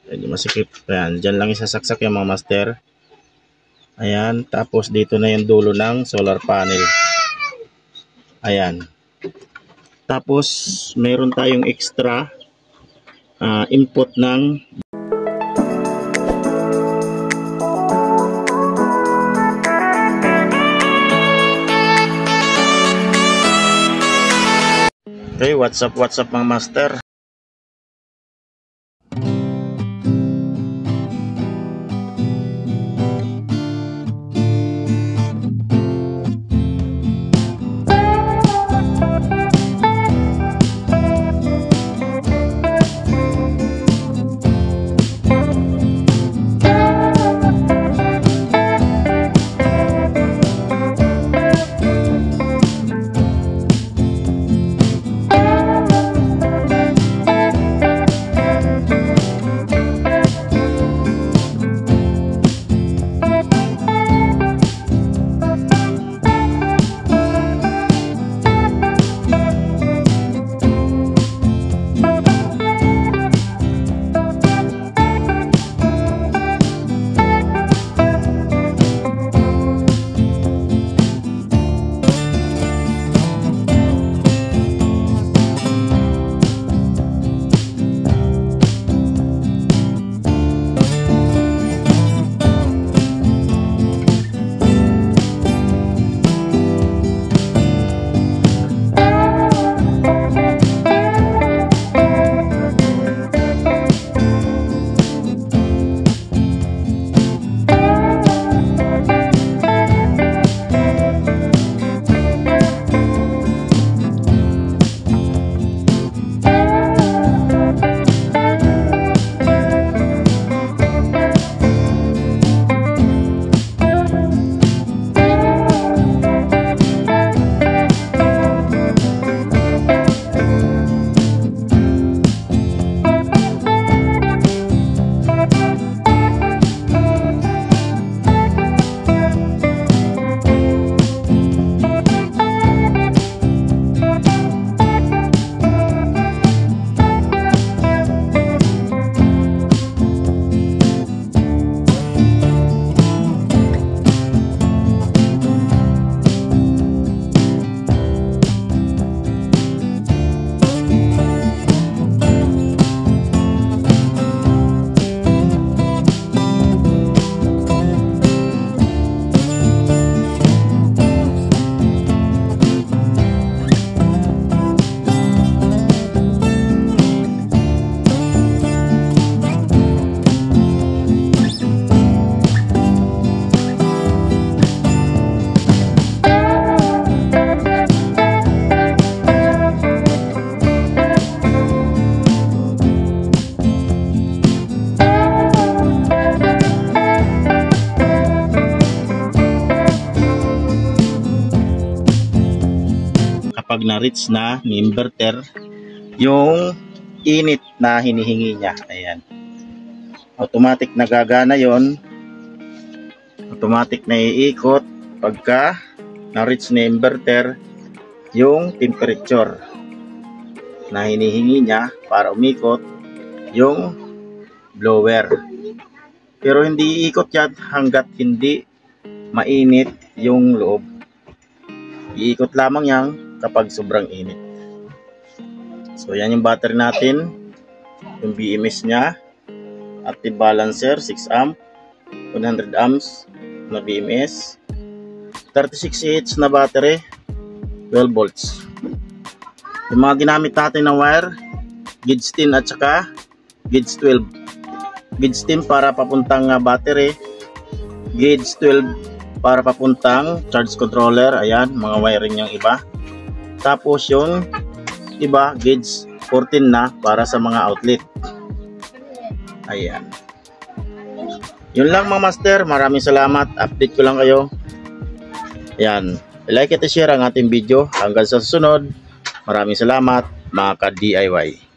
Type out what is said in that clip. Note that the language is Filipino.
Medyo masikip. Ayan, dyan lang isasaksak yung mga master. Ayan, tapos dito na yung dulo ng solar panel. Ayan. Tapos, meron tayong extra input ng okay, what's up mga master. Kapag na-reach na ni inverter yung init na hinihingi niya. Ayan. Automatic na gagana yon. Automatic na iikot pagka na-reach ni inverter yung temperature na hinihingi niya para umikot yung blower. Pero hindi iikot yan hanggat hindi mainit yung loob. Iikot lamang yan kapag sobrang init. So yan yung battery natin, yung BMS nya, active balancer 6 amp, 100 amps na BMS, 36Ah na battery, 12 volts. Yung mga ginamit natin na wire, gauge 10 at saka gauge 12. Gauge 10 para papuntang battery, gauge 12 para papuntang charge controller. Ayan, mga wiring yung iba. Tapos yung iba, gauge 14 na para sa mga outlet. Ayan. Yun lang mga master. Maraming salamat. Update ko lang kayo. Ayan. Like at share ang ating video. Hanggang sa susunod. Maraming salamat mga ka-DIY.